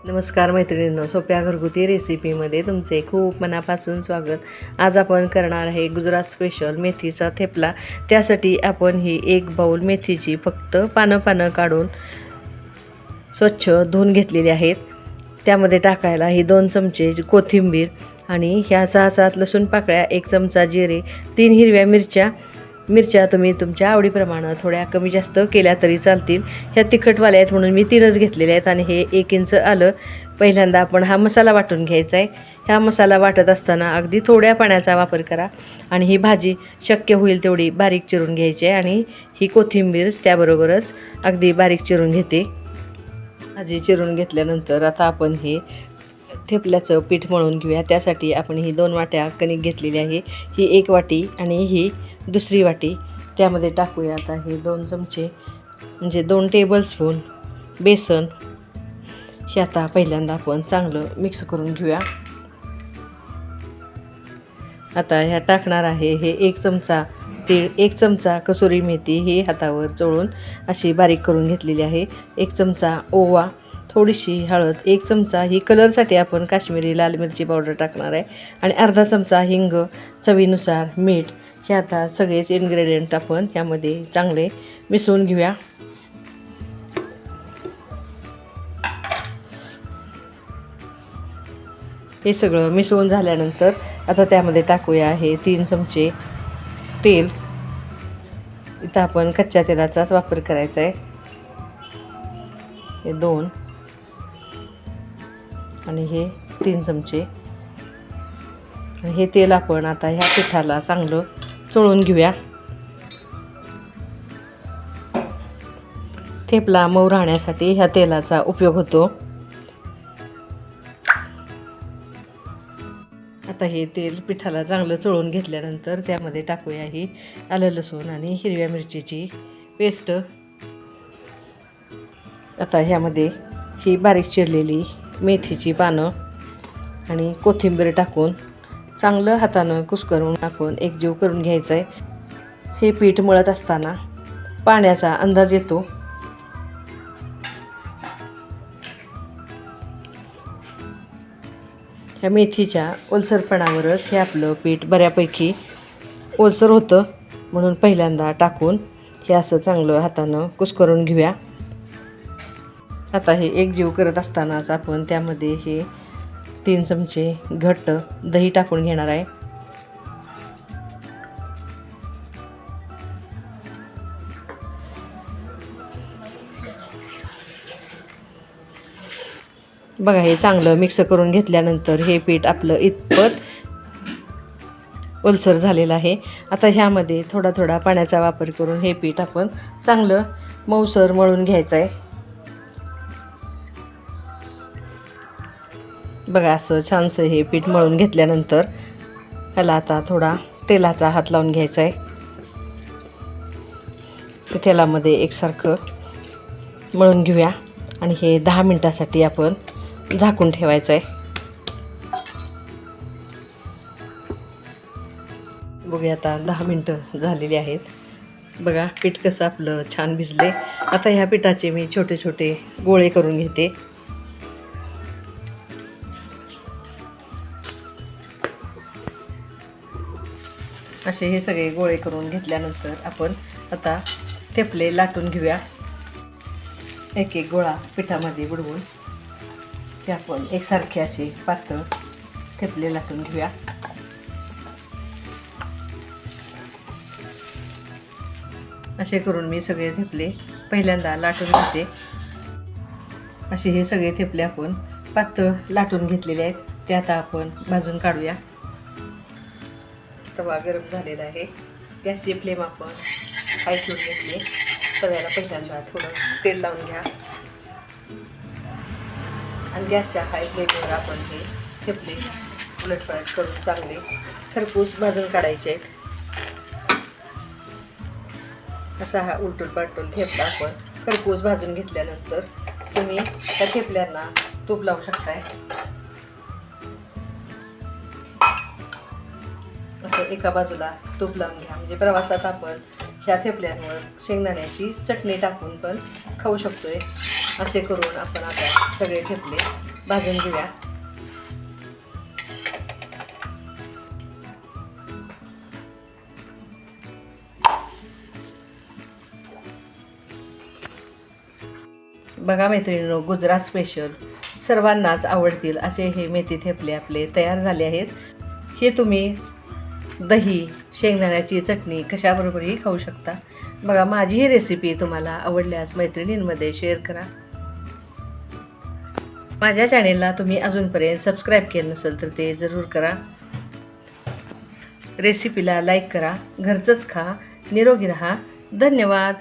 नमस्कार मैत्रिणींनो, सोप्या घरगुती रेसिपीमध्ये तुमचे खूप मनापासून स्वागत. आज आपण करणार आहे गुजरात स्पेशल मेथीचा थेपला. त्यासाठी आपण ही एक बाउल मेथीची फक्त पानं काढून स्वच्छ धुवून घेतलेली आहेत. त्यामध्ये टाकायला ही 2 चमचे कोथिंबीर आणि ह्या 6-7 लसूण पाकळ्या, 1 चमचा जिरे, 3 हिरव्या मिरच्या तुम्ही तुमच्या आवडीप्रमाणे थोड्या कमी जास्त केल्या तरी चालतील. ह्या तिखटवाल्या आहेत म्हणून मी 3च घेतलेल्या आहेत. आणि हे 1 इंच आलं. पहिल्यांदा आपण हा मसाला वाटून घ्यायचा आहे. ह्या मसाला वाटत असताना अगदी थोड्या पाण्याचा वापर करा आणि ही भाजी शक्य होईल तेवढी बारीक चिरून घ्यायची आहे. आणि ही कोथिंबीर त्याबरोबरच अगदी बारीक चिरून घेते. भाजी चिरून घेतल्यानंतर आता आपण हे थेपल्याचं पीठ मळून घेऊया. त्यासाठी आपण ही 2 वाट्या कणिक घेतलेली आहे. ही 1 वाटी आणि ही दुसरी वाटी. त्यामध्ये टाकूया आता हे 2 चमचे म्हणजे 2 टेबलस्पून बेसन. हे आता पहिल्यांदा आपण चांगलं मिक्स करून घेऊया. आता ह्या टाकणार आहे हे 1 चमचा तीळ, 1 चमचा कसुरी मेथी ही हातावर चोळून अशी बारीक करून घेतलेली आहे, 1 चमचा ओवा, थोडीशी हळद, 1 चमचा ही कलरसाठी आपण काश्मीरी लाल मिरची पावडर टाकणार आहे आणि अर्धा चमचा हिंग, चवीनुसार मीठ. हे आता सगळेच इन्ग्रेडियंट आपण ह्यामध्ये चांगले मिसळून घेऊया. हे सगळं मिसळून झाल्यानंतर आता त्यामध्ये टाकूया हे 3 चमचे तेल. इथं आपण कच्च्या तेलाचाच वापर करायचा आहे. हे 2 आणि हे 3 चमचे. हे तेल आपण आता ह्या पिठाला चांगलं चोळून घेऊया. थेपला मऊ राहण्यासाठी ह्या तेलाचा उपयोग होतो. आता हे तेल पिठाला चांगलं चोळून घेतल्यानंतर त्यामध्ये टाकूया ही आलं लसूण आणि हिरव्या मिरचीची पेस्ट. आता ह्यामध्ये ही बारीक चिरलेली मेथीची पानं आणि कोथिंबीर टाकून चांगलं हातानं कुस्करून टाकून एकजीव करून घ्यायचं आहे. हे पीठ मळत असताना पाण्याचा अंदाज येतो. ह्या मेथीच्या ओलसरपणावरच हे आपलं पीठ बऱ्यापैकी ओलसर होतं, म्हणून पहिल्यांदा टाकून हे असं चांगलं हातानं कुस्करून घेऊया. आता हे एकजीव करत असतानाच आपण त्यामध्ये हे 3 चमचे घट्ट दही टाकून घेणार आहे. बघा, हे चांगलं मिक्स करून घेतल्यानंतर हे पीठ आपलं इतपत ओलसर झालेलं आहे. आता ह्यामध्ये थोडा पाण्याचा वापर करून हे पीठ आपण चांगलं मऊसर मळून घ्यायचं आहे. बघा, असं छानसं हे पीठ मळून घेतल्यानंतर ह्याला आता थोडा तेलाचा हात लावून घ्यायचा आहे. तेलामध्ये एकसारखं मळून घेऊया आणि हे 10 मिनिटासाठी आपण झाकून ठेवायचं आहे. बघूया आता 10 मिनटं झालेली आहेत. बघा, पीठ कसं आपलं छान भिजले. आता ह्या पिठाचे मी छोटे गोळे करून घेते. असे हे सगळे गोळे करून घेतल्यानंतर आपण आता थेपले लाटून घेऊया. एक गोळा पिठामध्ये बुडवून ते आपण एकसारखे असे पातळ थेपले लाटून घेऊया. असे करून मी सगळे थेपले पहिल्यांदा लाटून घेते. असे हे सगळे थेपले आपण पातळ लाटून घेतलेले आहेत. ते आता आपण भाजून काढूया. तवा गरम झालेला आहे. गॅसची फ्लेम आपण हाय ठेवून घेतली. तव्याला पहिल्यांदा थोडं तेल लावून घ्या आणि गॅसच्या हाय फ्लेमवर आपण हे थेपले उलटपलट करून चांगले खरपूस भाजून काढायचे आहेत. असा हा उलटून पालटून थेपला आपण खरपूस भाजून घेतल्यानंतर तुम्ही त्या थेपल्यांना तूप लावू शकताय. असं एका बाजूला तूप लावून घ्या, म्हणजे प्रवासात आपण ह्या थेपल्यांवर शेंगदाण्याची चटणी टाकून पण खाऊ शकतोय. असे करून आपण आता सगळे थेपले भाजून घेऊया. बघा मैत्रिणींनो, गुजरात स्पेशल सर्वांनाच आवडतील असे हे मेथी थेपले आपले तयार झाले आहेत. हे तुम्ही दही, शेंगदाण्याची चटणी कशाबरोबरही खाऊ शकता. बघा, माझी ही रेसिपी तुम्हाला आवडल्यास मैत्रिणींमध्ये शेअर करा. माझ्या चॅनेलला तुम्ही अजूनपर्यंत सबस्क्राईब केलं नसेल तर ते जरूर करा. रेसिपीला लाईक करा. घरचंच खा, निरोगी राहा. धन्यवाद.